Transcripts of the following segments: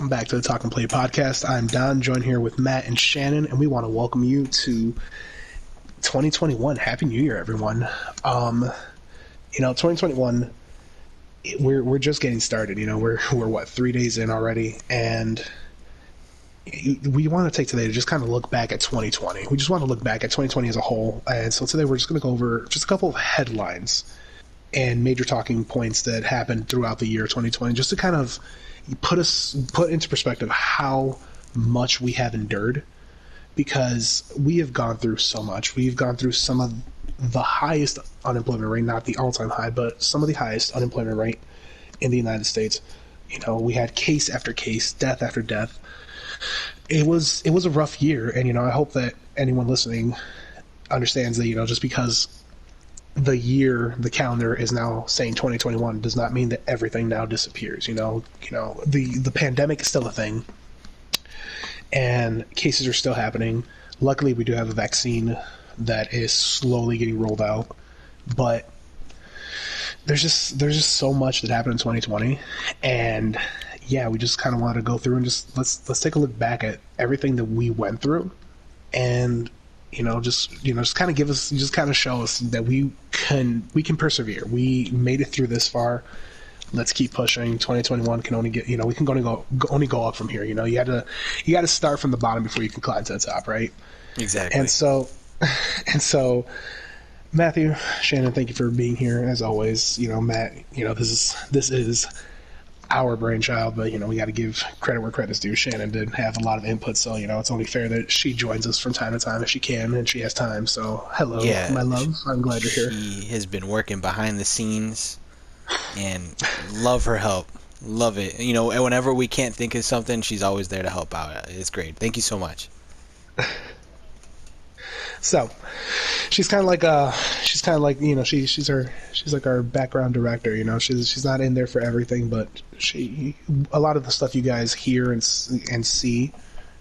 Welcome back to the Talk and Play podcast. I'm Don, joined here with Matt and Shannon, and we want to welcome you to 2021. Happy New Year, everyone. 2021, we're just getting started. We're what, 3 days in already, and we want to take today to just kind of look back at 2020. We just want to look back at 2020 as a whole, and so today we're just going to go over just a couple of headlines and major talking points that happened throughout the year 2020, just to kind of put into perspective how much we have endured, because we have gone through so much. We've gone through some of the highest unemployment rate, not the all-time high, but some of the highest unemployment rate in the United States. We had case after case, death after death. It was a rough year, and I hope that anyone listening understands that just because the calendar is now saying 2021 does not mean that everything now disappears. The pandemic is still a thing, and cases are still happening. Luckily, we do have a vaccine that is slowly getting rolled out, but there's just so much that happened in 2020, and yeah, we just kind of want to go through and just let's take a look back at everything that we went through, and just kind of show us that we can persevere. We made it through this far. Let's keep pushing. 2021 can only get, we can only go up from here. You got to start from the bottom before you can climb to the top, right? Exactly. And so Matthew, Shannon, thank you for being here as always. Matt, this is our brainchild, but we got to give credit where credit's due. Shannon did have a lot of input, so it's only fair that she joins us from time to time if she can and she has time. So hello, my love. I'm glad you're here. She has been working behind the scenes, and love her help. Love it. Whenever we can't think of something, she's always there to help out. It's great. Thank you so much. So she's kind of like she's like our background director. She's not in there for everything, but a lot of the stuff you guys hear and see,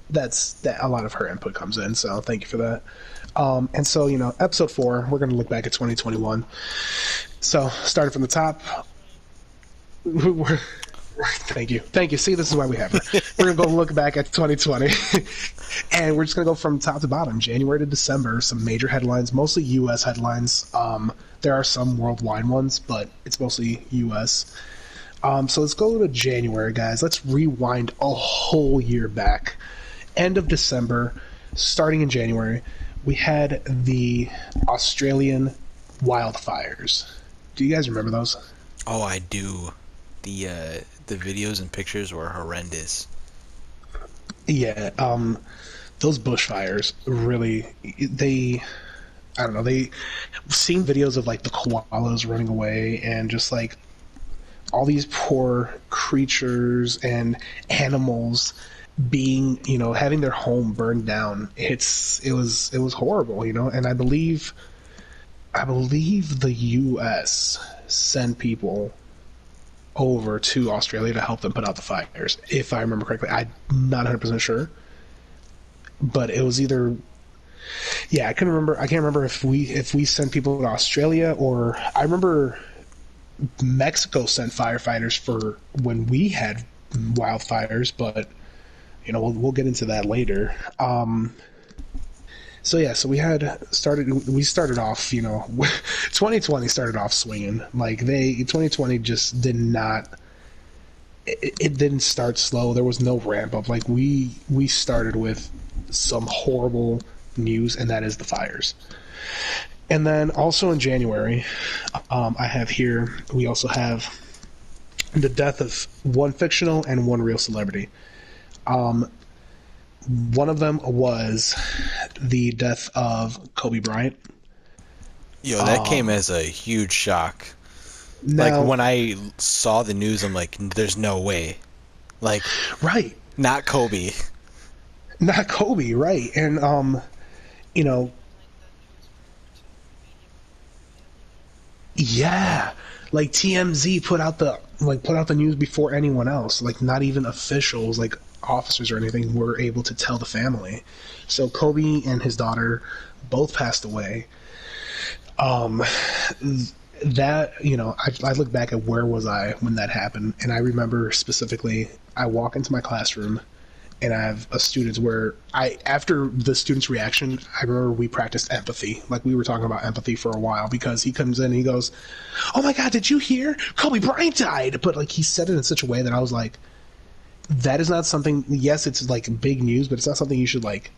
that a lot of her input comes in. So thank you for that. And so episode 4, we're going to look back at 2021. So starting from the top, Thank you. See, this is why we have her. We're going to go look back at 2020, and we're just going to go from top to bottom, January to December, some major headlines, mostly U.S. headlines. There are some worldwide ones, but it's mostly U.S. So let's go to January, guys. Let's rewind a whole year back. End of December, starting in January, we had the Australian wildfires. Do you guys remember those? Oh, I do. The videos and pictures were horrendous. Yeah, those bushfires really, I don't know, seen videos of like the koalas running away and just like all these poor creatures and animals being, having their home burned down. It was horrible, and I believe the US sent people over to Australia to help them put out the fires, if I remember correctly. I'm not 100% sure, but it was either, I can't remember if we sent people to Australia, or I remember Mexico sent firefighters for when we had wildfires, but we'll get into that later. So we started off, 2020 started off swinging. 2020 just did not, it didn't start slow. There was no ramp up. We started with some horrible news, and that is the fires. And then also in January, I have here, we also have the death of one fictional and one real celebrity. One of them was the death of Kobe Bryant. Yo, that came as a huge shock. Now, when I saw the news, I'm like, there's no way. Right. Not Kobe. Not Kobe, right. And, yeah. TMZ put out the news before anyone else. Not even officials, officers or anything, were able to tell the family. So Kobe and his daughter both passed away. that, I look back at where was I when that happened, and I remember specifically, I walk into my classroom, and I have a student where after the student's reaction, I remember we practiced empathy. Like, we were talking about empathy for a while, because he comes in and he goes, "Oh my God, did you hear? Kobe Bryant died." But like, he said it in such a way that I was like, that is not something, yes, it's like big news, but it's not something you should like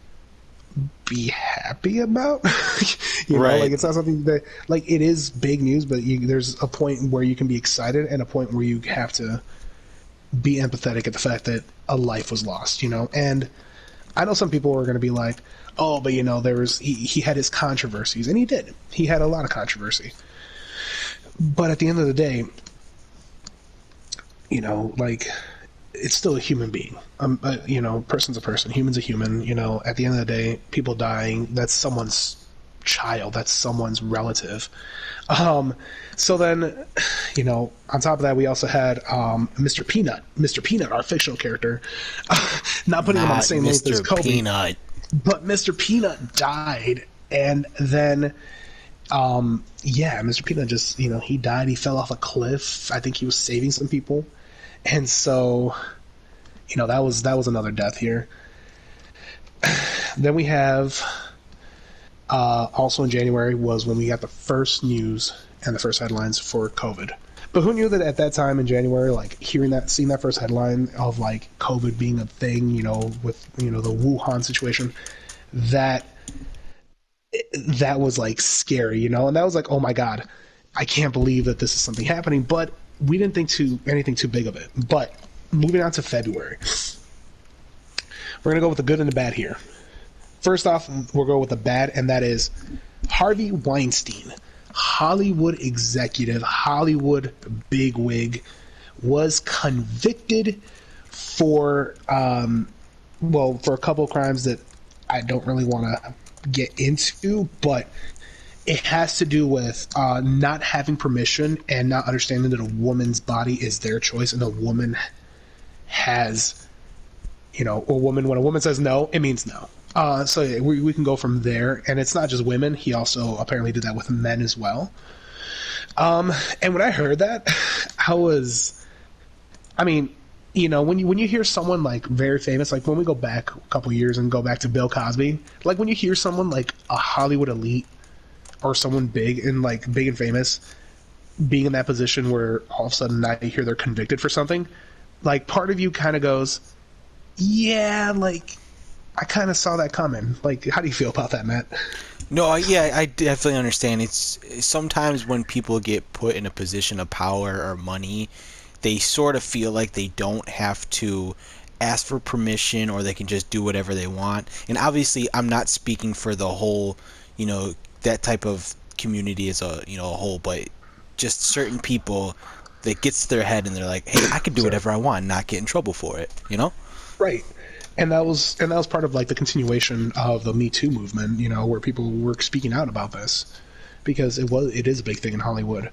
be happy about. Like, Right. it's not something that, like, it is big news, but there's a point where you can be excited and a point where you have to be empathetic at the fact that a life was lost. And I know some people are going to be like, "Oh, but there was he had his controversies," and he did. He had a lot of controversy. But at the end of the day, like, it's still a human being. Person's a person, human's a human. At the end of the day, people dying, that's someone's child, that's someone's relative. Um, so then, on top of that, we also had Mr. Peanut. Mr. Peanut, our fictional character, not putting him on the Not same length as Mr. Kobe, Peanut. but Mr. Peanut died, and then, yeah, Mr. Peanut just, he died. He fell off a cliff. I think he was saving some people, and so, that was another death here. Then we have, also in January was when we got the first news and the first headlines for COVID. But who knew that at that time in January, like, seeing that first headline of like COVID being a thing, with the Wuhan situation, that that was like scary, and that was like, oh my God, I can't believe that this is something happening. But we didn't think anything too big of it. But moving on to February, we're gonna go with the good and the bad here. First off, we'll go with the bad, and that is Harvey Weinstein, Hollywood executive, Hollywood bigwig, was convicted for, for a couple of crimes that I don't really want to get into, but it has to do with not having permission and not understanding that a woman's body is their choice, and a woman has, when a woman says no, it means no. So yeah, we can go from there, and it's not just women. He also apparently did that with men as well. And when I heard that, I mean, when you hear someone like very famous, like when we go back a couple years and go back to Bill Cosby, like when you hear someone like a Hollywood elite or someone big and famous being in that position where all of a sudden now you hear they're convicted for something, like part of you kind of goes, yeah, like, I kind of saw that coming. Like, how do you feel about that, Matt? No, yeah, I definitely understand. It's sometimes when people get put in a position of power or money, they sort of feel like they don't have to ask for permission, or they can just do whatever they want. And obviously, I'm not speaking for the whole, that type of community as a whole, but just certain people that gets to their head and they're like, hey, I can do Sorry. whatever I want and not get in trouble for it. Right. And that was part of like the continuation of the Me Too movement, where people were speaking out about this, because it is a big thing in Hollywood.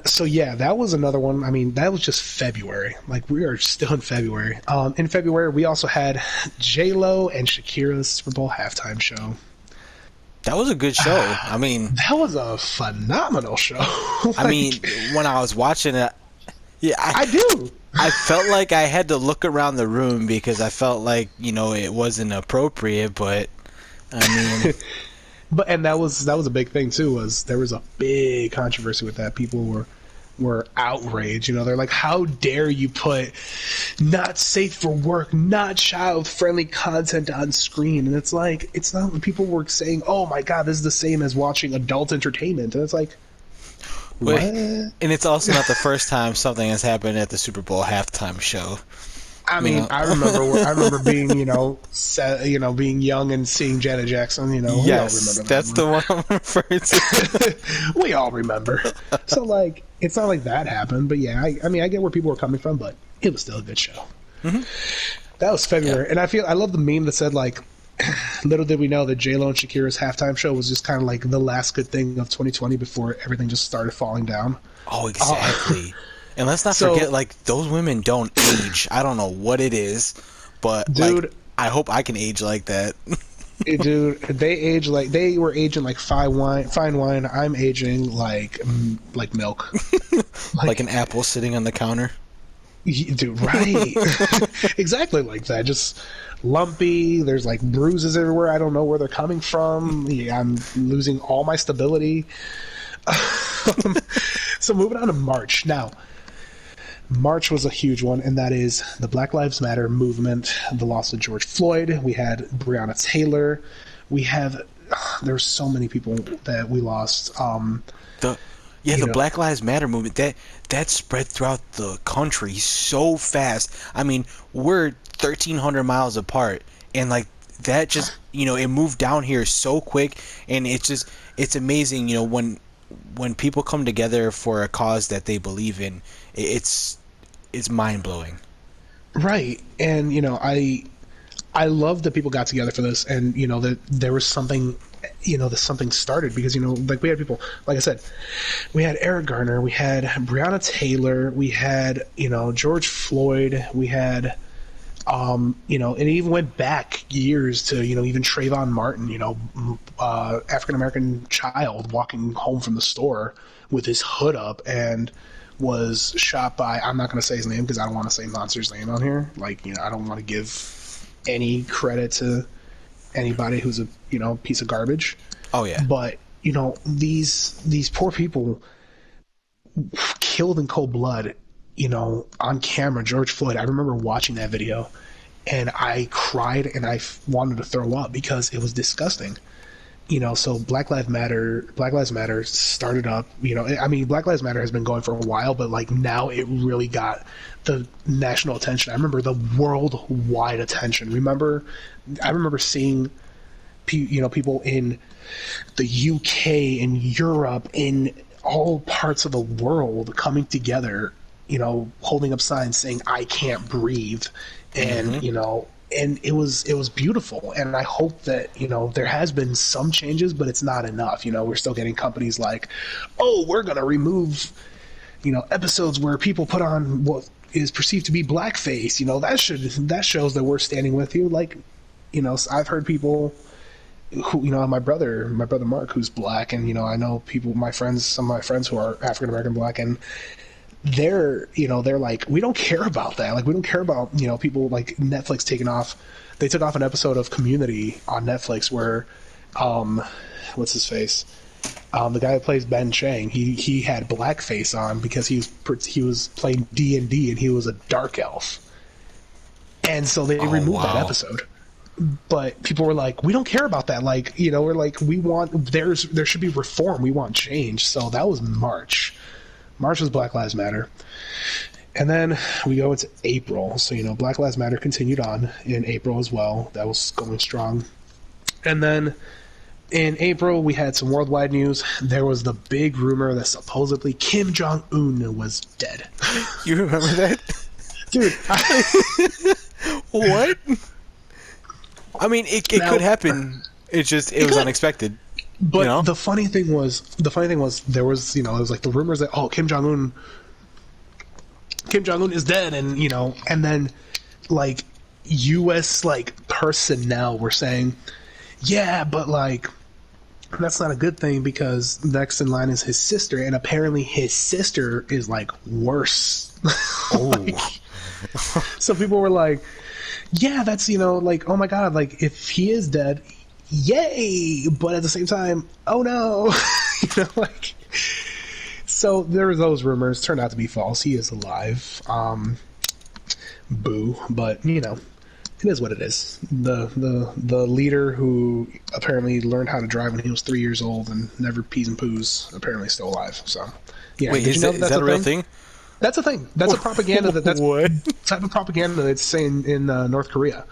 So yeah, that was another one. I mean, that was just February. Like, we are still in February. In February, we also had J Lo and Shakira's Super Bowl halftime show. That was a good show. I mean, That was a phenomenal show. I mean, when I was watching it, yeah, I do. I felt like I had to look around the room because I felt like, it wasn't appropriate, but I mean, And that was a big thing too. Was there was a big controversy with that. People were outraged. They're like, "How dare you put not safe for work, not child friendly content on screen?" And it's like, it's not. People were saying, "Oh my God, this is the same as watching adult entertainment," and it's like, what? and it's also not the first time something has happened at the Super Bowl halftime show. I You mean, know? I remember being, being young and seeing Janet Jackson. We all Yes, remember that that's one. the one I'm referring to. We all remember. So, like, it's not like that happened, but yeah, I mean, I get where people were coming from, but it was still a good show. That was Yeah. February, and I love the meme that said, like, little did we know that J Lo and Shakira's halftime show was just kind of like the last good thing of 2020 before everything just started falling down. Oh, exactly. And let's not So, forget, like, those women don't age. I don't know what it is, but, like, dude, I hope I can age like that. Dude, they were aging like fine wine. I'm aging like milk. Like an Like, apple sitting on the counter. dude, right? Exactly like that. Just lumpy. There's like bruises everywhere. I don't know where they're coming from. Yeah, I'm losing all my stability. So moving on to March now. March was a huge one, and that is the Black Lives Matter movement, the loss of George Floyd. We had Breonna Taylor. We have there's so many people that we lost. The Yeah, You the know, Black Lives Matter movement that spread throughout the country so fast. I mean, we're 1,300 miles apart, and like that just it moved down here so quick, and it's amazing. When people come together for a cause that they believe in, it's mind blowing. right? And I love that people got together for this, and that there was something, that something started because like we had people, like I said, we had Eric Garner, we had Breonna Taylor, we had George Floyd, we had and it even went back years to even Trayvon Martin, African American child walking home from the store with his hood up and was shot by, I'm not going to say his name because I don't want to say Monster's name on here. Like, I don't want to give any credit to anybody who's a piece of garbage. Oh yeah. But these poor people killed in cold blood, on camera. George Floyd. I remember watching that video, and I cried and I wanted to throw up because it was disgusting. So Black Lives Matter. Black Lives Matter started up. I mean, Black Lives Matter has been going for a while, but like now it really got the national attention. I remember the worldwide attention. I remember seeing people in the UK, in Europe, in all parts of the world coming together, holding up signs saying "I can't breathe," and Hmm. and it was beautiful. And I hope that there has been some changes, but it's not enough. We're still getting companies like, oh, we're gonna remove episodes where people put on what is perceived to be blackface. That shows that we're standing with you. Like, I've heard people who my brother Mark, who's black, and I know people, some of my friends who are African American black, and they're like, we don't care about that. Like, we don't care about people like Netflix taking off. They took off an episode of Community on Netflix where, what's his face, the guy that plays Ben Chang, he had blackface on because he was playing D&D and he was a dark elf, and so they Oh removed that wow. episode. But people were like, we don't care about that. Like, we're like, there should be reform. We want change. So that was March. March was Black Lives Matter. And then we go into April. So, Black Lives Matter continued on in April as well. That was going strong. And then in April, we had some worldwide news. There was the big rumor that supposedly Kim Jong-un was dead. You remember that? Dude, What? I mean, it now, could happen. It it was could. unexpected. You But know? the funny thing was there was it was like the rumors that, oh, Kim Jong Un is dead, and then like U.S. like personnel were saying, yeah, but like that's not a good thing because next in line is his sister, and apparently his sister is like worse. Like, Oh. so people were like, yeah, that's like, oh my god, like if he is dead, yay, but at the same time, oh no. Like, so there were those rumors turned out to be false. He is alive. Boo, but it is what it is. The leader who apparently learned how to drive when he was 3 years old and never pees and poos apparently still alive. So yeah, Wait, did you know that is that's that a a real thing? thing? That's a thing. That's a propaganda that's What? type of propaganda that's saying in North Korea.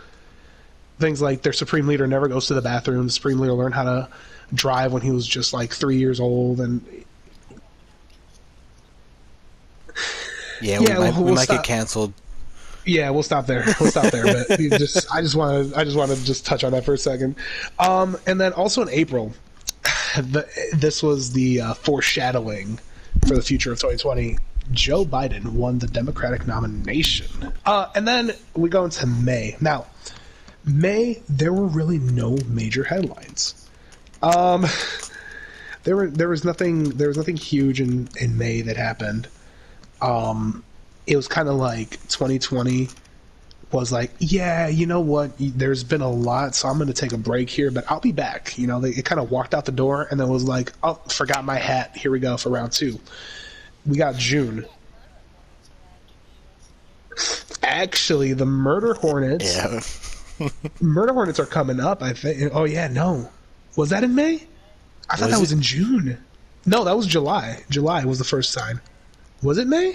Things like their supreme leader never goes to the bathroom. The supreme leader learned how to drive when he was just like 3 years old, and Yeah, we yeah, might we we'll might get stop. canceled. Yeah, we'll stop there. We'll stop there. But I just want to just touch on that for a second. And then also in April, this was the foreshadowing for the future of 2020. Joe Biden won the Democratic nomination. And then we go into May. Now, May, there were really no major headlines. Um, there was nothing huge in May that happened. It was kind of like 2020 was like, yeah, you know what? There's been a lot, so I'm going to take a break here, but I'll be back. It kind of walked out the door and then was like, oh, forgot my hat. Here we go for round two. We got June. Actually, the Yeah. Murder Hornets are coming up. I think. Oh yeah, no, was that in May? I thought that Was was it? in June. No, that was July. July was the first sign. Was it May?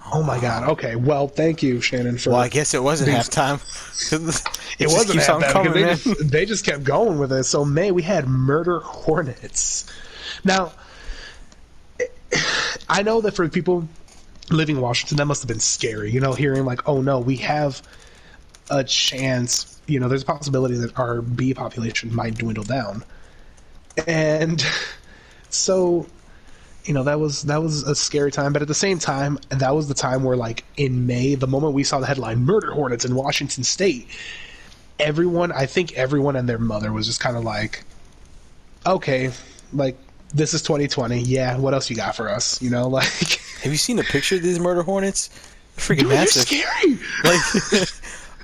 Oh, Oh my God. wow. Okay. Well, thank you, Shannon, Well, for I guess it wasn't being. halftime. It It just wasn't keeps half on bad because coming, they man. just kept going with it. So May we had Murder Hornets. Now I know that for people living in Washington, that must have been scary. Hearing like, oh no, we have a chance. There's a possibility that our bee population might dwindle down, and so that was a scary time. But at the same time, that was the time where, like, in May, the moment we saw the headline "Murder Hornets in Washington State," I think everyone and their mother was just kind of like, okay, like, this is 2020. Yeah, what else you got for us? Like, Have you seen a picture of these murder hornets? They're freaking dude, they're massive. scary. Like,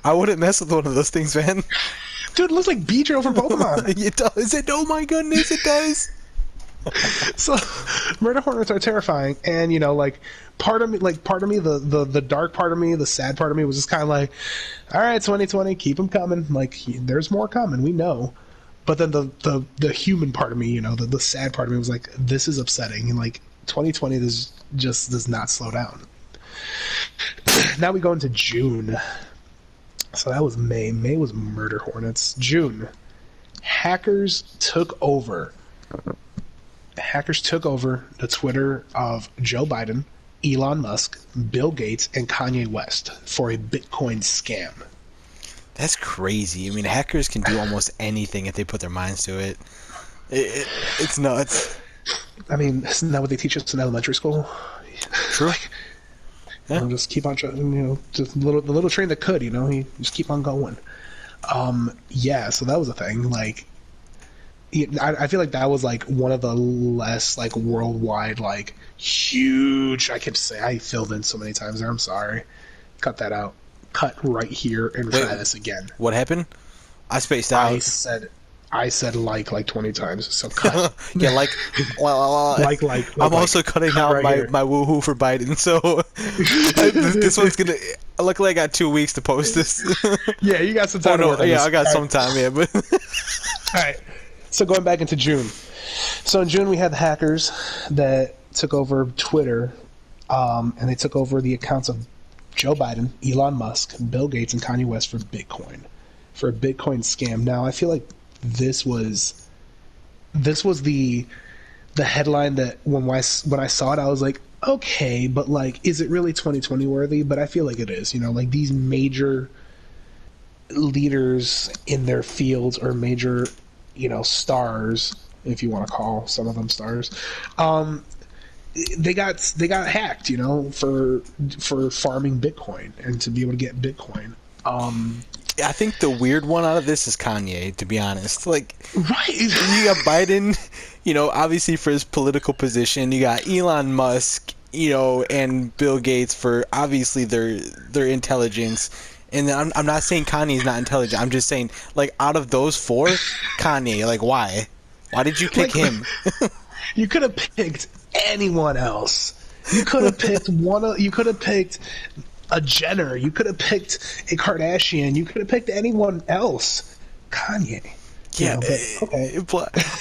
I wouldn't mess with one of those things, man. Dude, it looks like Beedrill from Pokemon. It does. Oh my goodness, it does. So, murder hornets are terrifying, and like, part of me, the dark part of me, the sad part of me was just kind of like, all right, 2020, keep them coming. Like, there's more coming, we know. But then the human part of me, the sad part of me was like, this is upsetting, and like 2020, this just does not slow down. Now we go into June. So that was May. May was murder hornets. June, hackers took over the Twitter of Joe Biden, Elon Musk, Bill Gates, and Kanye West for a Bitcoin scam. That's crazy. I mean, hackers can do almost anything if they put their minds to it. It's nuts. I mean, isn't that what they teach us in elementary school? True. Like, Yeah. just keep on, just the little train that could, you just keep on going. Yeah, so that was a thing. Like, I feel like that was like one of the less like worldwide like huge. I kept saying I filled in so many times there. I'm sorry. Cut that out. Cut right here and Wait, try this again. what happened? I spaced I out. said I said like 20 times. So cut. Yeah, like, well, I'm also like, cutting cut out right my, here. my woohoo for Biden. So this one's gonna. Luckily, I got 2 weeks to post this. Yeah, you got some Oh time to no, work on yeah, this. I got All some right. time. Yeah, but All right. So going back into June. So in June we had the hackers that took over Twitter, and they took over the accounts of Joe Biden, Elon Musk, Bill Gates, and Kanye West for a Bitcoin scam. Now I feel like this was the headline that when I saw it I was like, okay, but like, is it really 2020 worthy? But I feel like it is. Like these major leaders in their fields or major, stars, if you want to call some of them stars, they got hacked, for farming Bitcoin and to be able to get Bitcoin. I think the weird one out of this is Kanye. To be honest, like, Right. you got Biden, obviously for his political position. You got Elon Musk, and Bill Gates for obviously their intelligence. And then I'm not saying Kanye's not intelligent. I'm just saying, like, out of those four, Kanye, like, why? Why did you pick Like, him? You could have picked anyone else. You could have picked you could have picked a Jenner. You could have picked a Kardashian. You could have picked anyone else. Kanye. Yeah, But okay.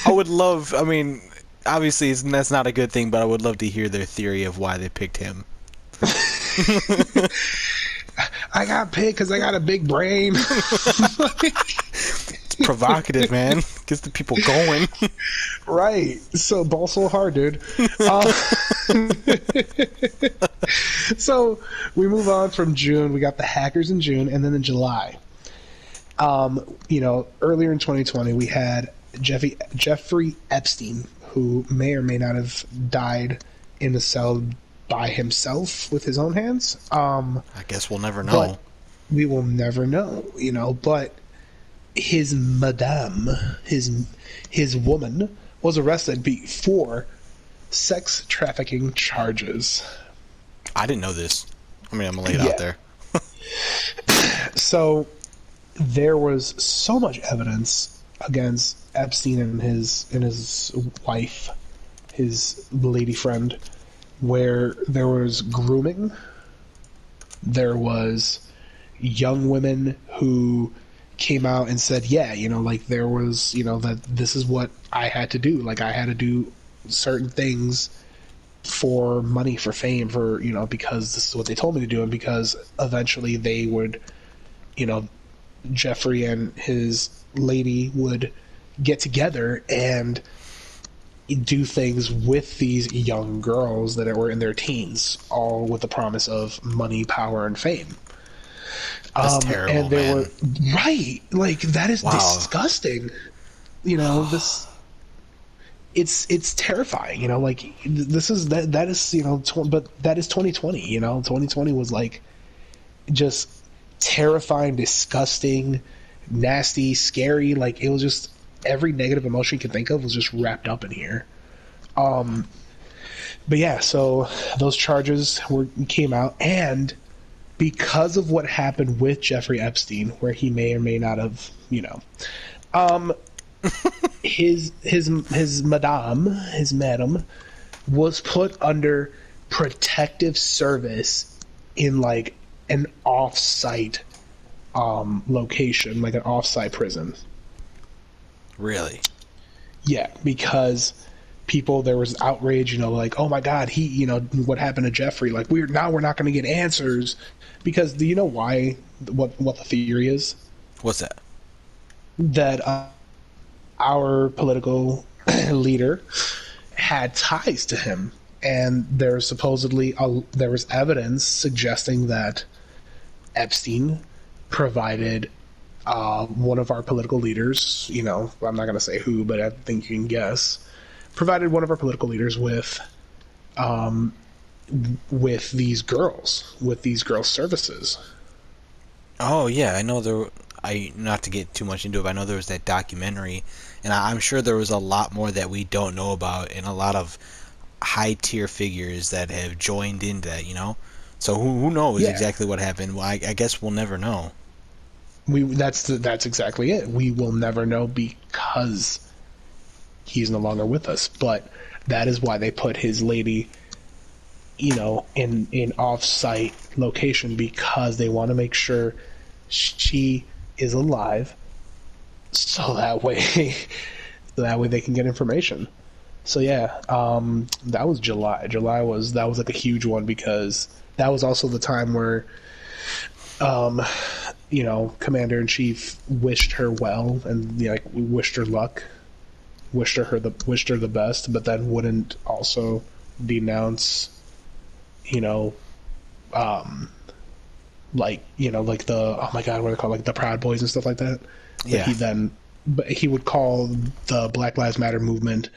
I would love. I mean, obviously, that's not a good thing, but I would love to hear their theory of why they picked him. I got picked because I got a big brain. It's provocative, man. Gets the people going. Right. So ball so hard, dude. Uh, so we move on from June. We got the hackers in June, and then in July. Earlier in 2020, we had Jeffrey Epstein, who may or may not have died in a cell by himself with his own hands. I guess we'll never know. We will never know, but his madame, his woman was arrested for sex trafficking charges. I didn't know this. I mean, I'm gonna lay it out Yeah. there. So there was so much evidence against Epstein and his wife, his lady friend, where there was grooming, there was young women who came out and said, yeah, like there was, that this is what I had to do. Like I had to do certain things for money, for fame, for, because this is what they told me to do. And because eventually they would, you know, Jeffrey and his lady would get together and do things with these young girls that were in their teens, all with the promise of money, power, and fame. That's And terrible, there were man. right, like that is Wow. disgusting. This it's terrifying. Like this is that is but that is 2020. 2020 was like just terrifying, disgusting, nasty, scary. Like it was just every negative emotion you could think of was just wrapped up in here. But yeah, so those charges were came out, and because of what happened with Jeffrey Epstein, where he may or may not have, his madam was put under protective service in like an off-site location, like an off-site prison. Really? Yeah, because people there was outrage, like, oh my god, he, what happened to Jeffrey? Like we're not going to get answers because do you know why? What the theory is? What's that? That our political leader had ties to him, and there was evidence suggesting that Epstein provided one of our political leaders. I'm not going to say who, but I think you can guess. Provided one of our political leaders with these girls' services. Oh yeah, I know there. I not to get too much into it, but I know there was that documentary, and I'm sure there was a lot more that we don't know about, and a lot of high tier figures that have joined into that. So who knows Yeah, exactly what happened? Well, I guess we'll never know. that's exactly it. We will never know because he's no longer with us. But that is why they put his lady, in off-site location, because they want to make sure she is alive, so that way, they can get information. So yeah, that was July. That was like a huge one because that was also the time where, um, Commander in Chief wished her well and like wished her luck, wished her the best, but then wouldn't also denounce, you know, um, like the, oh my god, what are they called, like the Proud Boys and stuff like that. But Yeah. he would call the Black Lives Matter movement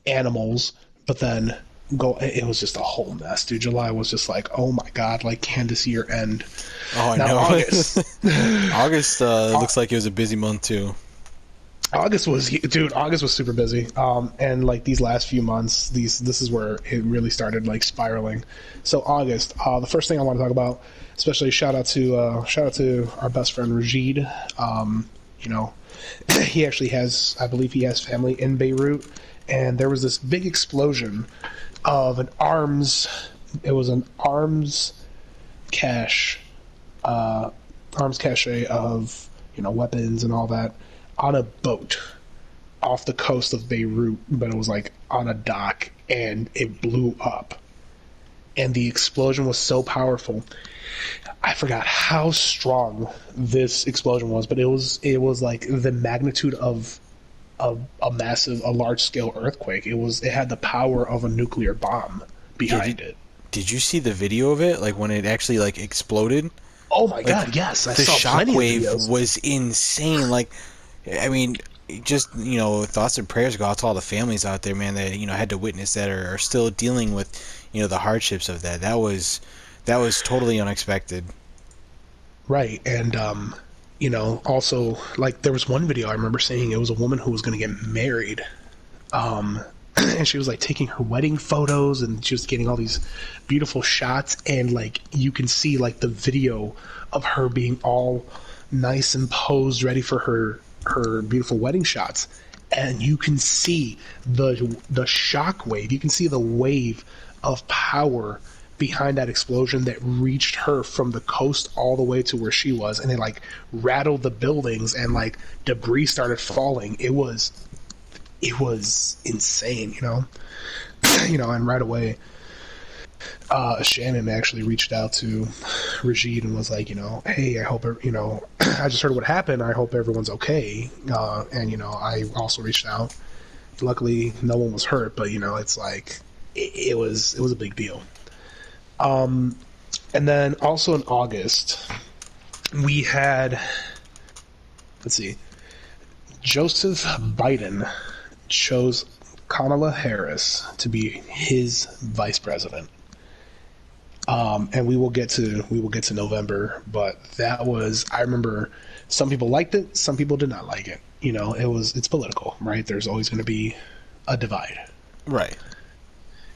animals, but then go. It was just a whole mess, dude. July was just like, oh my god, like Candace year end. Oh, I Now know. August, August looks like it was a busy month too. August was super busy. And like these last few months, this is where it really started like spiraling. So August, the first thing I want to talk about, especially shout out to our best friend Rajid. You know, he actually has, I believe, he has family in Beirut, and there was this big explosion of an arms. It was an cache, uh, arms cache of weapons and all that on a boat off the coast of Beirut, but it was like on a dock and it blew up. And the explosion was so powerful. I forgot how strong this explosion was, but it was like the magnitude of a large scale earthquake. It had the power of a nuclear bomb Yeah. behind it. Did you see the video of it? Like when it actually like exploded? Oh my Like god, yes, I the saw plenty of shockwave videos. was insane. Like, I mean, just thoughts and prayers go out to all the families out there, man, that had to witness that or are still dealing with the hardships of that. That was totally unexpected. right. And also like there was one video I remember seeing. It was a woman who was going to get married, and she was like taking her wedding photos, and she was getting all these beautiful shots, and like you can see like the video of her being all nice and posed ready for her beautiful wedding shots, and you can see the shock wave, you can see the wave of power behind that explosion that reached her from the coast all the way to where she was, and it like rattled the buildings, and like debris started falling. It was insane, and right away, Shannon actually reached out to Rajid and was like, hey, I hope, I just heard what happened. I hope everyone's okay. And I also reached out. Luckily, no one was hurt, but it's like it was a big deal. Um, and then also in August, we had, let's see, Joseph Biden chose Kamala Harris to be his vice president. And we will get to November, but that was, I remember some people liked it, some people did not like it. It's political, right? There's always going to be a divide, Right.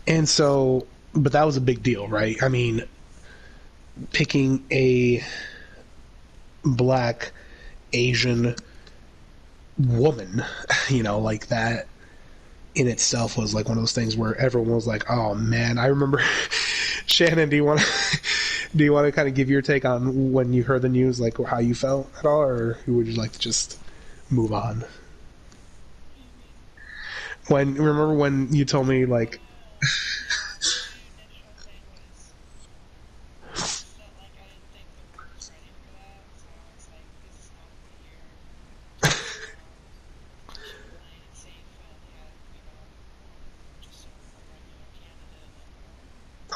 and so, but that was a big deal, right? I mean, picking a black Asian woman, like that in itself was like one of those things where everyone was like, "Oh man!" I remember. Shannon, do you want to kind of give your take on when you heard the news, like how you felt at all, or would you like to just move on? Remember when you told me like,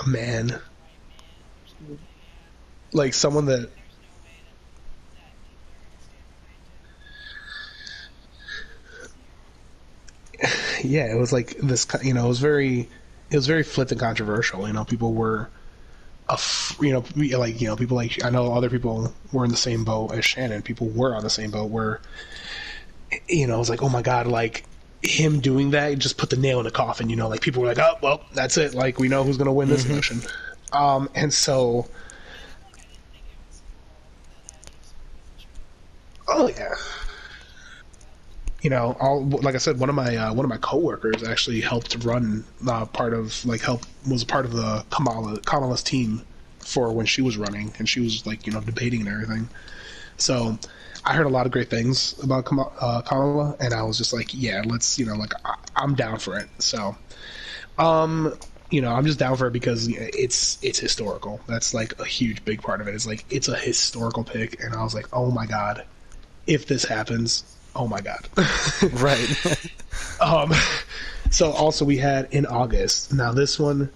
a man, like someone that, yeah, it was like this, it was very flipped and controversial. People were, people like I know other people were in the same boat as Shannon. People were on the same boat where it was like, oh my god, like him doing that just put the nail in the coffin. Like people were like, oh well, that's it. Like we know who's gonna win this Mm-hmm. election. And so, oh yeah, like I said, one of my coworkers actually helped run part of like help was part of the Kamala's team for when she was running, and she was like debating and everything. So I heard a lot of great things about Kamala, and I was just like, yeah, let's like I'm down for it. So I'm just down for it because it's historical. That's like a huge big part of it. It's like it's a historical pick, and I was like, oh my god, if this happens, oh my god. Right. um, so also we had in August. Now this one,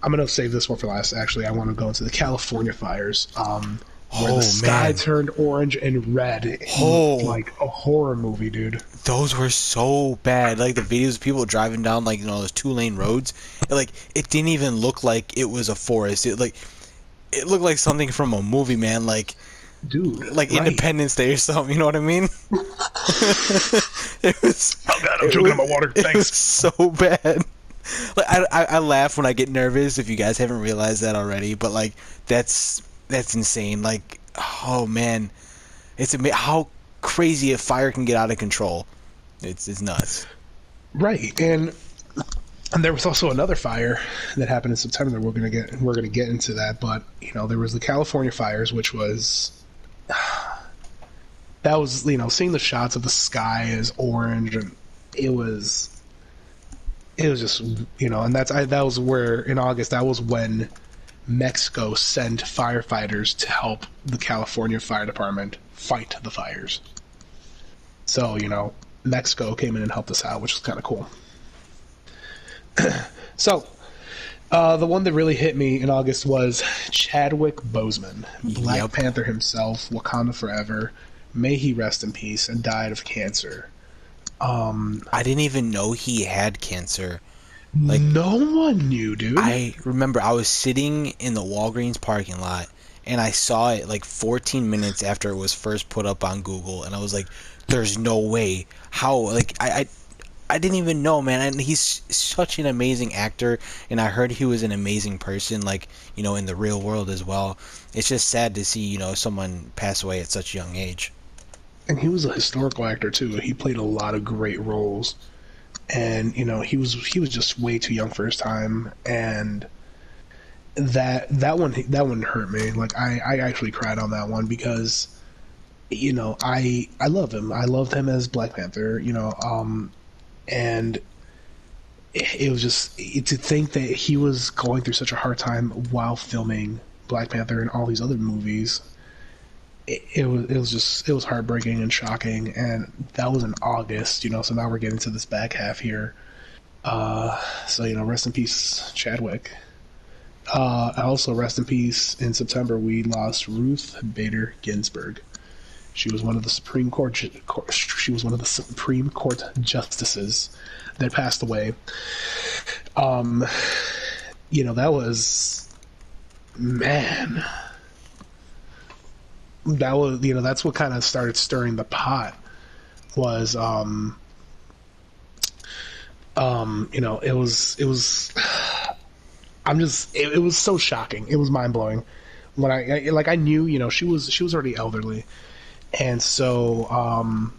I'm gonna save this one for last. Actually, I want to go into the California fires, where the Oh sky man. turned orange and red. It looked Oh, like a horror movie, dude. those were so bad. Like the videos of people driving down like those 2-lane roads. Like it didn't even look like it was a forest. It looked like something from a movie, man. Dude, Like right? Independence Day or something. You know what I mean? it was Oh god, I'm it choking was on my water. it was Thanks. so bad. Like I laugh when I get nervous. If you guys haven't realized that already, but like that's insane. Like oh man, how crazy a fire can get out of control. It's nuts. Right, and there was also another fire that happened in September that we're gonna get into that. But there was the California fires, which was that was seeing the shots of the sky as orange, and it was it was just and that was where in August that was when Mexico sent firefighters to help the California Fire Department fight the fires. So Mexico came in and helped us out, which was kind of cool. So the one that really hit me in August was Chadwick Boseman, Black Yep. Panther himself, Wakanda Forever. May he rest in peace, and died of cancer. I didn't even know he had cancer. Like No one knew, dude. I remember I was sitting in the Walgreens parking lot and I saw it like 14 minutes after it was first put up on Google, and I was like, "There's no way! How? Like I didn't even know, man." And he's such an amazing actor, and I heard he was an amazing person, like in the real world as well. It's just sad to see someone pass away at such a young age. And he was a historical actor too. He played a lot of great roles, and he was just way too young for his time, and that one hurt me. Like I actually cried on that one because I love him. I loved him as Black Panther. And it was just to think that he was going through such a hard time while filming Black Panther and all these other movies. It was heartbreaking and shocking, and that was in August. So now we're getting to this back half here. So rest in peace, Chadwick. Also, rest in peace. In September, we lost Ruth Bader Ginsburg. She was one of the Supreme Court. She was one of the Supreme Court justices that passed away. Um, that was, man. That's what kind of started stirring the pot. Was it was. It was so shocking. It was mind blowing. When I knew, she was already elderly, and so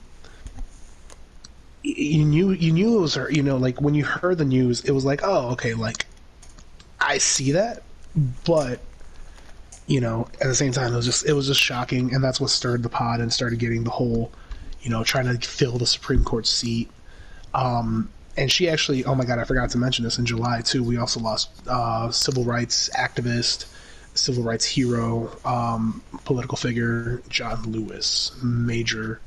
you knew it was her. Like when you heard the news, it was like, oh, okay, like I see that, but at the same time, it was just shocking, and that's what stirred the pot and started getting the whole, trying to fill the Supreme Court seat. And she actually, oh my God, I forgot to mention this. In July too, we also lost civil rights activist, civil rights hero, political figure John Lewis. Major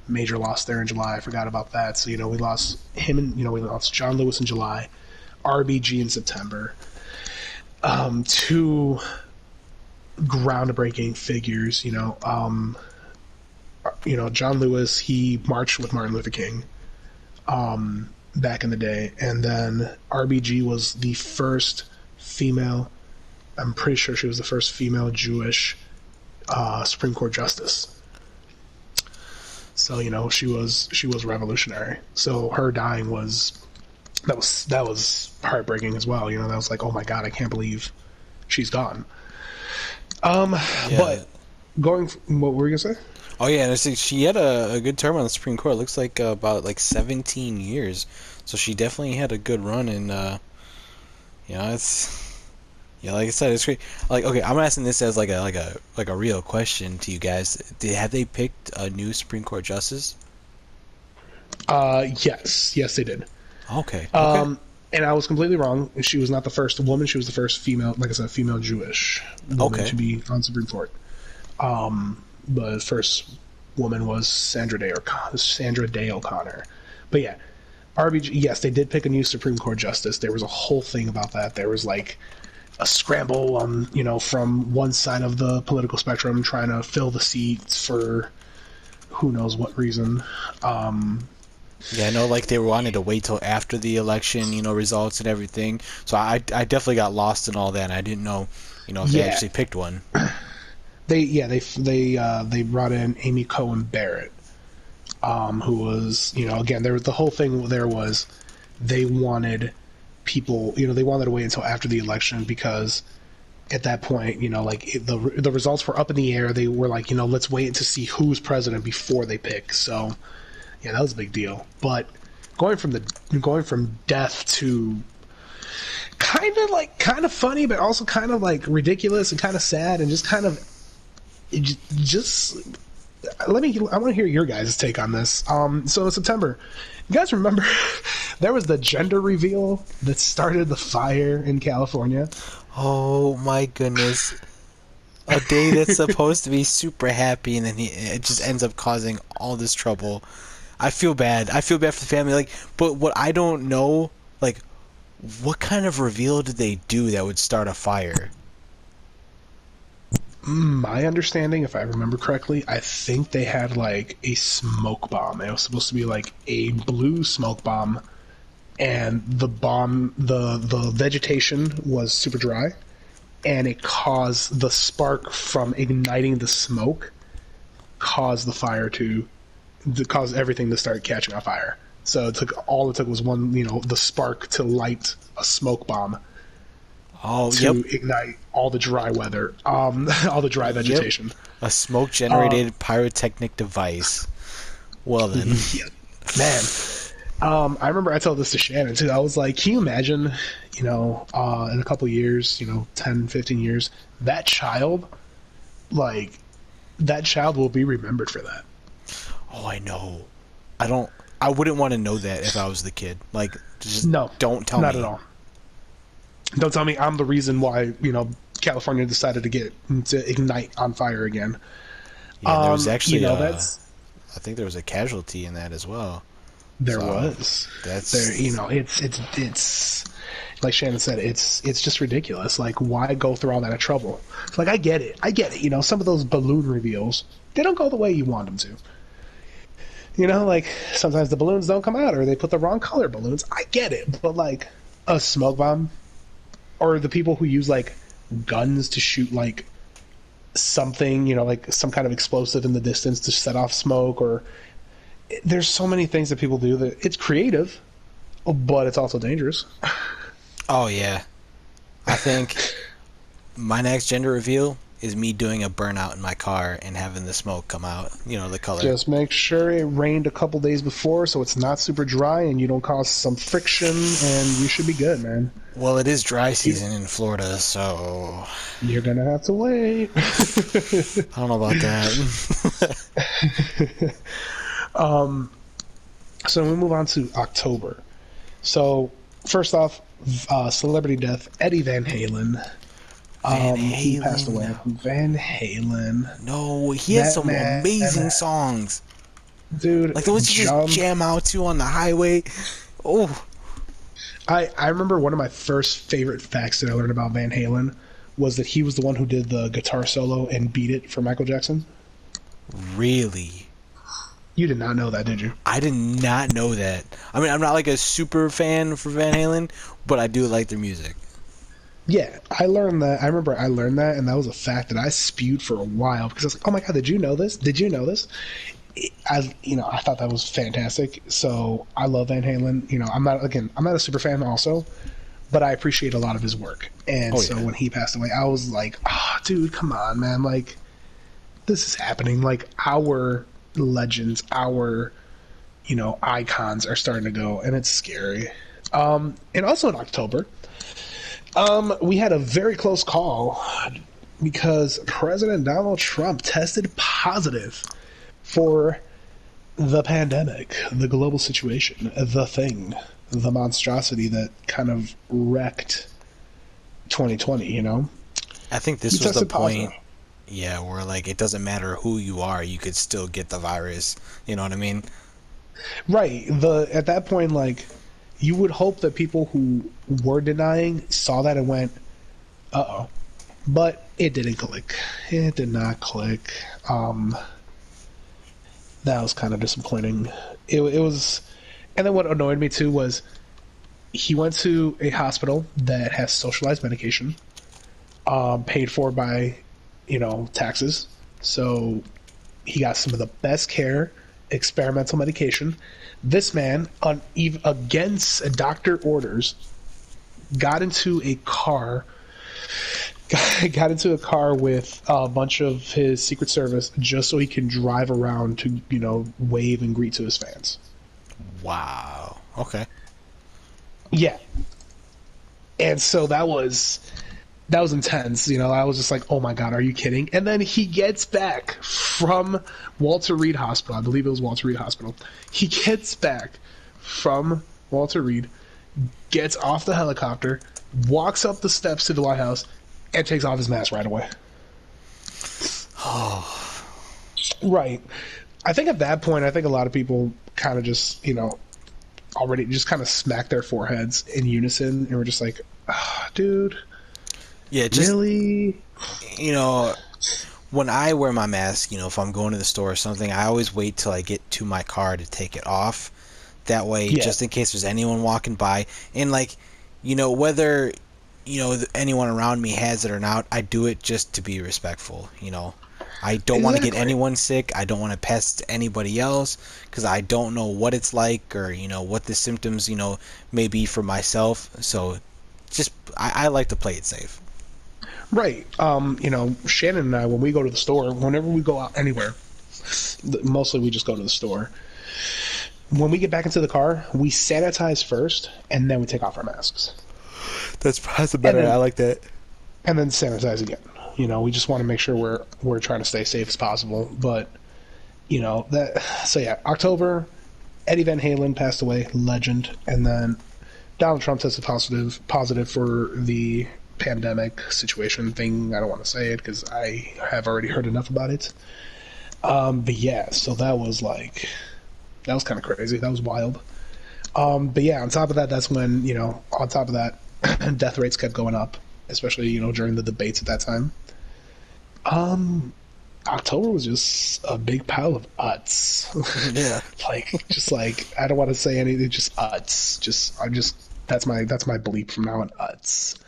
loss there in July. I forgot about that. So we lost him, and we lost John Lewis in July, RBG in September. Two groundbreaking figures. John Lewis, he marched with Martin Luther King. Back in the day, and then RBG was the first female. I'm pretty sure she was the first female Jewish Supreme Court justice. So she was revolutionary. So her dying was heartbreaking as well. That was like, oh my God, I can't believe she's gone. Yeah. But what were you gonna say? Oh yeah, and she had a good term on the Supreme Court. It looks like about like 17 years. So she definitely had a good run, and it's like I said, it's great. Like, okay, I'm asking this as like a real question to you guys. Have they picked a new Supreme Court justice? Yes, they did. Okay, okay, And I was completely wrong. She was not the first woman. She was the first female, like I said, female Jewish woman okay. to be on Supreme Court. The first woman was Sandra Day O'Connor. But yeah, RBG. Yes, they did pick a new Supreme Court justice. There was a whole thing about that. There was like a scramble from one side of the political spectrum trying to fill the seats for who knows what reason. Yeah, I know, like they wanted to wait till after the election, results and everything. So I definitely got lost in all that, and I didn't know, if they Yeah, actually picked one. they brought in Amy Cohen Barrett, who was again there was the whole thing there was they wanted people they wanted to wait until after the election because at that point like the results were up in the air. They were like let's wait to see who's president before they pick. So yeah, that was a big deal. But going from death to kind of funny, but also kind of like ridiculous and kind of sad and just kind of just I want to hear your guys' take on this. So in September, you guys remember there was the gender reveal that started the fire in California? Oh my goodness. A day that's supposed to be super happy, and then it just ends up causing all this trouble. I feel bad. I feel bad for the family. Like, but what I don't know, like, what kind of reveal did they do that would start a fire? My understanding, if I remember correctly, I think they had like a smoke bomb. It was supposed to be like a blue smoke bomb, and the vegetation was super dry, and it caused the spark from igniting the smoke, caused the fire to cause everything to start catching on fire. So it took was one, the spark to light a smoke bomb Oh, yep, to ignite all the dry weather, all the dry yep. vegetation. A smoke Um, generated pyrotechnic device. Well then. yeah, man. I remember I told this to Shannon too. I was like, can you imagine, in a couple years, 10, 15 years, that child, like, that child will be remembered for that. Oh, I know. I don't. I wouldn't want to know that if I was the kid. Like, just No, don't tell not at me. all. Don't tell me I'm the reason why, California decided to ignite on fire again. Yeah, and there was actually That's I think there was a casualty in that as well. there So was there, that's it's like Shannon said, it's just ridiculous. Like, why go through all that trouble? Like, I get it. Some of those balloon reveals, they don't go the way you want them to. Like, sometimes the balloons don't come out, or they put the wrong color balloons. I get it, but like a smoke bomb, or the people who use like guns to shoot like something, like some kind of explosive in the distance to set off smoke, or there's so many things that people do that it's creative, but it's also dangerous. oh yeah. I think my next gender reveal is me doing a burnout in my car and having the smoke come out. You know, the color. Just make sure it rained a couple days before so it's not super dry and you don't cause some friction, and you should be good, man. Well, it is dry season in Florida, so You're gonna have to wait. I don't know about that. So we move on to October. So first off, celebrity death: Eddie Van Halen. Van He passed Halen. away. Van Halen. No, he has That some man, amazing songs. dude, Like the ones you just jump. jam out to on the highway. Oh, I remember one of my first favorite facts that I learned about Van Halen was that he was the one who did the guitar solo and Beat It for Michael Jackson. really? You did not know that, did you? I did not know that. I mean, I'm not like a super fan for Van Halen, but I do like their music. Yeah, I learned that. I remember I learned that, and that was a fact that I spewed for a while because I was like, "Oh my god, did you know this? Did you know this?" I thought that was fantastic. So I love Van Halen. I'm not a super fan also, but I appreciate a lot of his work. And Oh so yeah. when he passed away, I was like, "Oh, dude, come on, man! Like, this is happening. Like, our legends, our icons are starting to go, and it's scary." And also in October, we had a very close call because President Donald Trump tested positive for the pandemic, the global situation, the thing, the monstrosity that kind of wrecked 2020, I think He this was the tested positive. point, yeah, where like it doesn't matter who you are, you could still get the virus. You know what I mean? Right. At that point, like, you would hope that people who were denying saw that and went, "Uh oh," but it didn't click. It did not click. That was kind of disappointing. It was, and then what annoyed me too was he went to a hospital that has socialized medication, paid for by, taxes. So he got some of the best care, experimental medication. This man, against doctor orders, got into a car got into a car with a bunch of his Secret Service just so he can drive around to, wave and greet to his fans. Wow. Okay. Yeah. And so that was intense. I was just like, "Oh my god, are you kidding?" And then he gets back from Walter Reed Hospital. I believe it was Walter Reed Hospital. He gets back from Walter Reed, gets off the helicopter, walks up the steps to the White House, and takes off his mask right away. Oh, Right. I think at that point, I think a lot of people kind of just, already just kind of smacked their foreheads in unison and were just like, dude, yeah. Just really? you know, when I wear my mask, if I'm going to the store or something, I always wait till I get to my car to take it off. That way, Yeah. just in case there's anyone walking by, and like, whether anyone around me has it or not, I do it just to be respectful. I don't want to get Exactly. anyone sick. I don't want to pass it to anybody else because I don't know what it's like or what the symptoms may be for myself. So just I like to play it safe. Right. Shannon and I, when we go to the store, whenever we go out anywhere, mostly we just go to the store. When we get back into the car, we sanitize first, and then we take off our masks, That's and better. I then like that. sanitize again. We just want to make sure we're trying to stay safe as possible. But that. So yeah, October, Eddie Van Halen passed away, legend, and then Donald Trump tested positive for the pandemic situation thing. I don't want to say it because I have already heard enough about it. But yeah, so that was kind of crazy. That was wild. But yeah, on top of that, that's when on top of that, death rates kept going up, especially during the debates at that time. Um, October was just a big pile of uts. Yeah. Like I don't want to say anything, just uts. I'm just that's my bleep from now on, uts.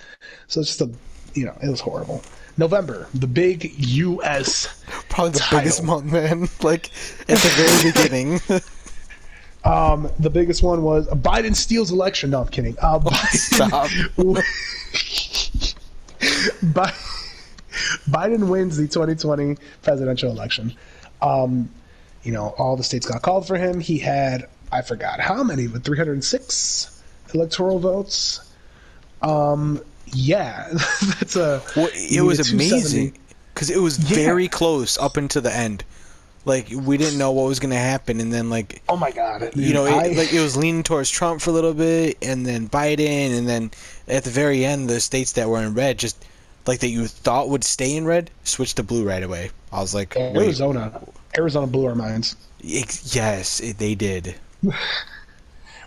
So it's just it was horrible. November, the big U.S. Probably the biggest title. month, man. Like at the very beginning. The biggest one was Biden steals election. No, I'm kidding. Oh, stop. Bi- Biden wins the 2020 presidential election. Um, all the states got called for him. He had, I forgot how many, but 306 electoral votes. Yeah, that's Well, he it was needed 270. amazing because it was Yeah. very close up until the end. Like we didn't know what was gonna happen, and then like Oh my God, dude. it was leaning towards Trump for a little bit, and then Biden, and then at the very end, the states that were in red, just like that you thought would stay in red, switched to blue right away. I was like, wait, Arizona blew our minds. yes, they did.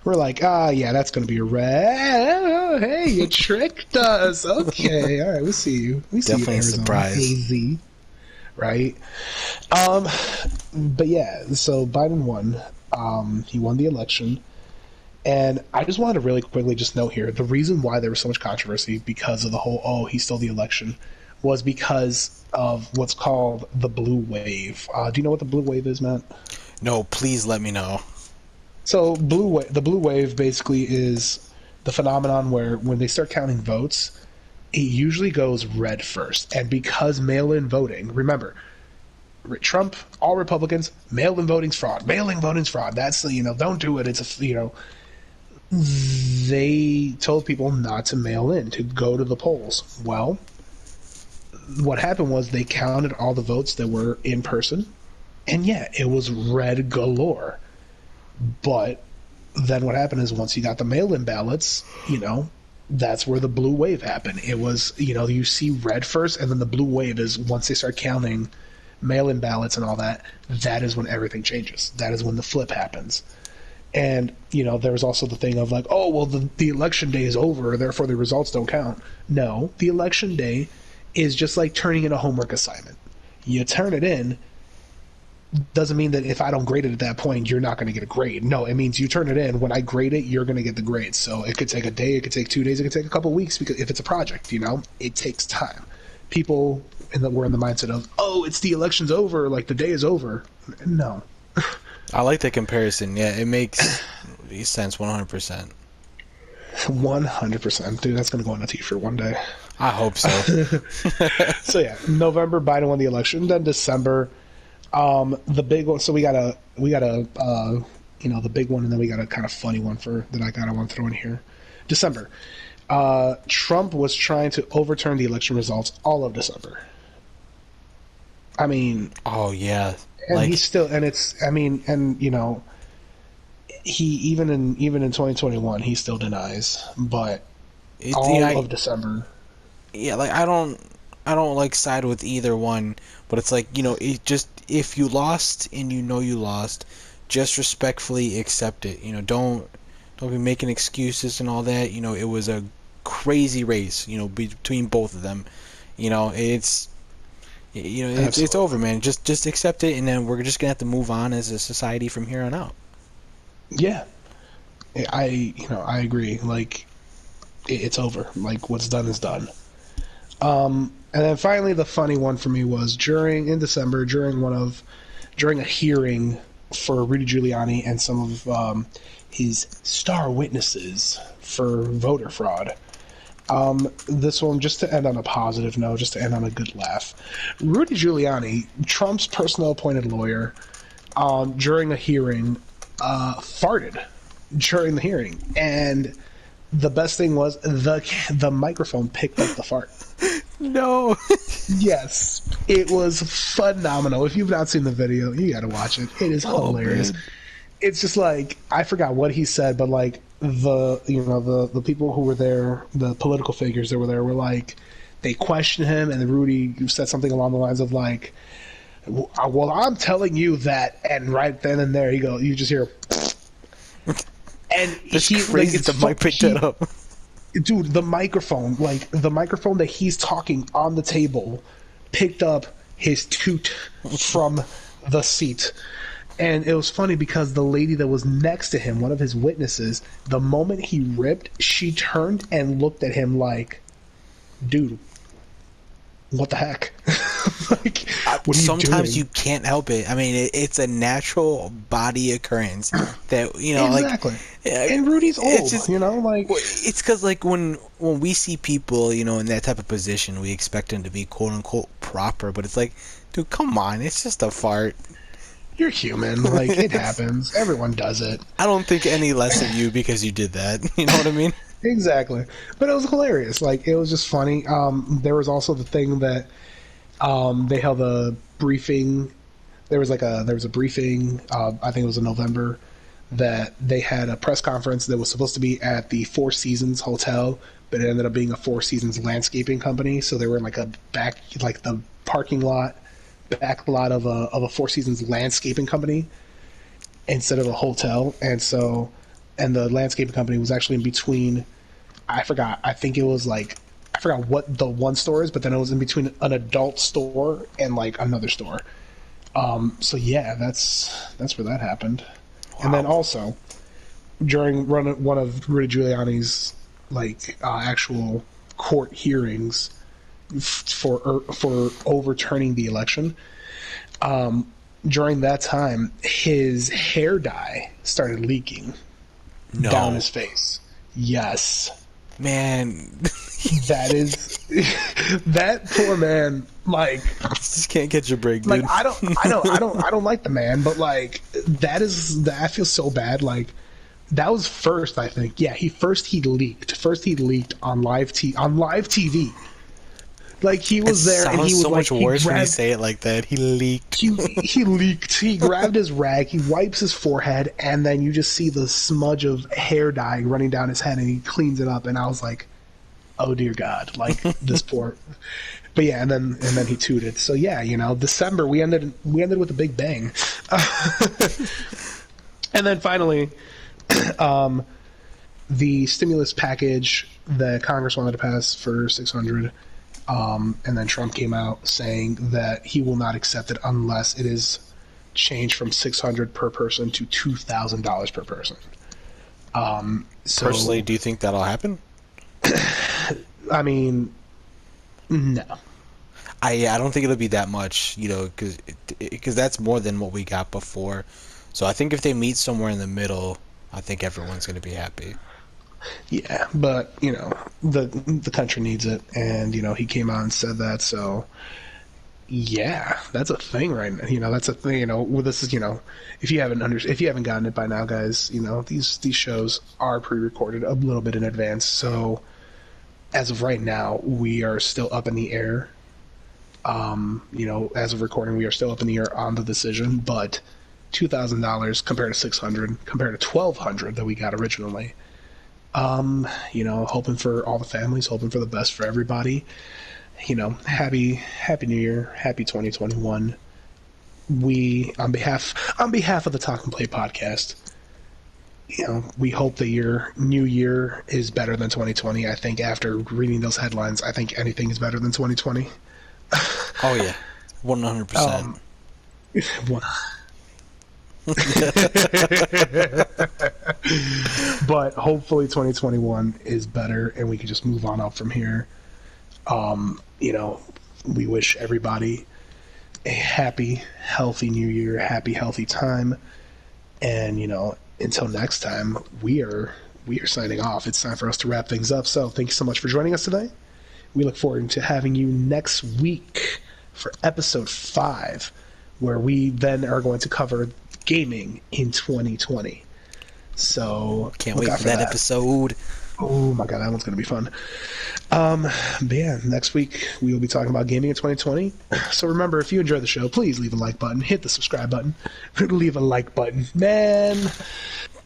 We're like, yeah, that's going to be a red. Oh, hey, you tricked us. Okay, all right, we see you. We see you, Definitely a Arizona, surprise. AZ, right? Um, but yeah, so Biden won. He won the election, and I just wanted to really quickly just note here the reason why there was so much controversy because of the whole he stole the election was because of what's called the blue wave. Do you know what the blue wave is, Matt? No, please let me know. So the blue wave basically is the phenomenon where when they start counting votes, it usually goes red first. And because mail-in voting, remember, Trump, all Republicans, mail-in voting's fraud. Mail-in voting's fraud. That's don't do it. It's they told people not to mail in, to go to the polls. Well, what happened was they counted all the votes that were in person, and yeah, it was red galore. But then what happened is once you got the mail-in ballots, that's where the blue wave happened. It was, you see red first, and then the blue wave is once they start counting mail-in ballots and all that. That is when everything changes. That is when the flip happens. And there was also the thing of like, oh well, the election day is over, therefore the results don't count. No, the election day is just like turning in a homework assignment. You turn it in, doesn't mean that if I don't grade it at that point, you're not going to get a grade. No, it means you turn it in. When I grade it, you're going to get the grade. So it could take a day, it could take 2 days, it could take a couple of weeks because if it's a project, it takes time. People were in the mindset of, oh, it's the election's over, like the day is over. No, I like that comparison. Yeah, it makes sense 100%. 100%, dude. That's going to go on a t-shirt one day. I hope so. So yeah, November Biden won the election. Then December, the big one. So we got a the big one, and then we got a kind of funny one I want to throw in here. December, Trump was trying to overturn the election results all of December. I mean, Oh yeah, and he's like still, and it's, I mean, and he even in 2021 he still denies, but it. all of December. Yeah, like I don't like side with either one, but it's like it just if you lost and you lost, just respectfully accept it. Don't be making excuses and all that. It was a crazy race. Between both of them. It's it's over, Absolutely. man. Just accept it, and then we're just gonna have to move on as a society from here on out. Yeah, I agree. Like it's over. Like, what's done is done. And then finally, the funny one for me was in December during a hearing for Rudy Giuliani and some of his star witnesses for voter fraud. This one, just to end on a positive note, just to end on a good laugh. Rudy Giuliani, Trump's personal appointed lawyer, during a hearing, farted during the hearing, and the best thing was the microphone picked up the fart. No. Yes, it was phenomenal. If you've not seen the video, you got to watch it. It is Oh hilarious. man. It's just like, I forgot what he said, but like the people who were there, the political figures that were there, were like, they questioned him, and then Rudy said something along the lines of like, well, I'm telling you that, and right then and there you just hear, and That's he crazy. like, The mic picked that up. dude, the microphone, like the microphone that he's talking on the table, picked up his toot from the seat. And it was funny because the lady that was next to him, one of his witnesses, the moment he ripped, she turned and looked at him like, dude, what the heck? Like, what are you Sometimes doing? you can't help it. I mean, it's a natural body occurrence that Exactly. uh, And Rudy's it's old, just like, it's because like when we see people, in that type of position, we expect them to be quote unquote proper, but it's like, dude, come on, it's just a fart. you're human. Like, it happens. Everyone does it. I don't think any less of you because you did that. You know what I mean? Exactly. But it was hilarious. Like, it was just funny. There was also the thing that they held a briefing. There was a briefing. I think it was in November, that they had a press conference that was supposed to be at the Four Seasons Hotel, but it ended up being a Four Seasons landscaping company. So they were in like a back, like the parking lot, back lot of a Four Seasons landscaping company instead of a hotel. And the landscaping company was actually in between. I forgot. I think it was like, I forgot what the one store is, but then it was in between an adult store and like another store. So yeah, that's where that happened. And then Wow. also during one of Rudy Giuliani's like actual court hearings for overturning the election, during that time his hair dye started leaking down No, his face. Yes. man, That is that poor man, just can't catch a break, like dude. I don't like the man, but like that I feel so bad. Like, that was first, I think. Yeah, he leaked. First he leaked on live TV. Like, he It was there and he sounds was so like, much worse when you say it like that. He leaked. he leaked. He grabbed his rag, he wipes his forehead, and then you just see the smudge of hair dye running down his head, and he cleans it up. And I was like, oh dear God, like, this poor. But yeah, and then he tooted. So yeah, December we ended with a big bang. And then finally, the stimulus package that Congress wanted to pass for 600, and then Trump came out saying that he will not accept it unless it is changed from 600 per person to $2,000 per person. Personally, So do you think that'll happen? I mean, no. I don't think it'll be that much, because that's more than what we got before. So I think if they meet somewhere in the middle, I think everyone's going to be happy. Yeah, but the country needs it, and he came out and said that. So yeah, that's a thing right now. That's a thing. Well, this is if you haven't gotten it by now, guys. These shows are pre-recorded a little bit in advance. So as of right now, we are still up in the air. As of recording, we are still up in the air on the decision, but $2,000 compared to 600, compared to 1,200 that we got originally. Hoping for all the families, hoping for the best for everybody. Happy New Year, happy 2021. We, on behalf of the Talk and Play podcast, we hope that your new year is better than 2020. I think after reading those headlines, I think anything is better than 2020. Oh yeah, 100%. Um, But hopefully 2021 is better and we can just move on up from here. You know, we wish everybody a happy, healthy new year, happy, healthy time. And, you know, until next time, we are signing off. It's time for us to wrap things up. So thank you so much for joining us today. We look forward to having you next week for episode 5, where we then are going to cover gaming in 2020. So Can't look wait out for for that that. episode. Oh my god, that one's going to be fun. But yeah, next week we will be talking about gaming in 2020. So remember, if you enjoy the show, please leave a like button, hit the subscribe button, leave a like button. Man,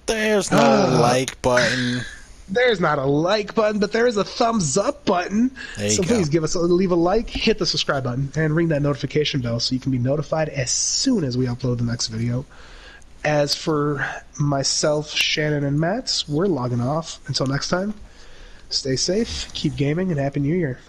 There's no like button. there's not a like button, but there is a thumbs up button. There you So go. please leave a like, hit the subscribe button, and ring that notification bell so you can be notified as soon as we upload the next video. As for myself, Shannon, and Matt, we're logging off. Until next time, stay safe, keep gaming, and Happy New Year.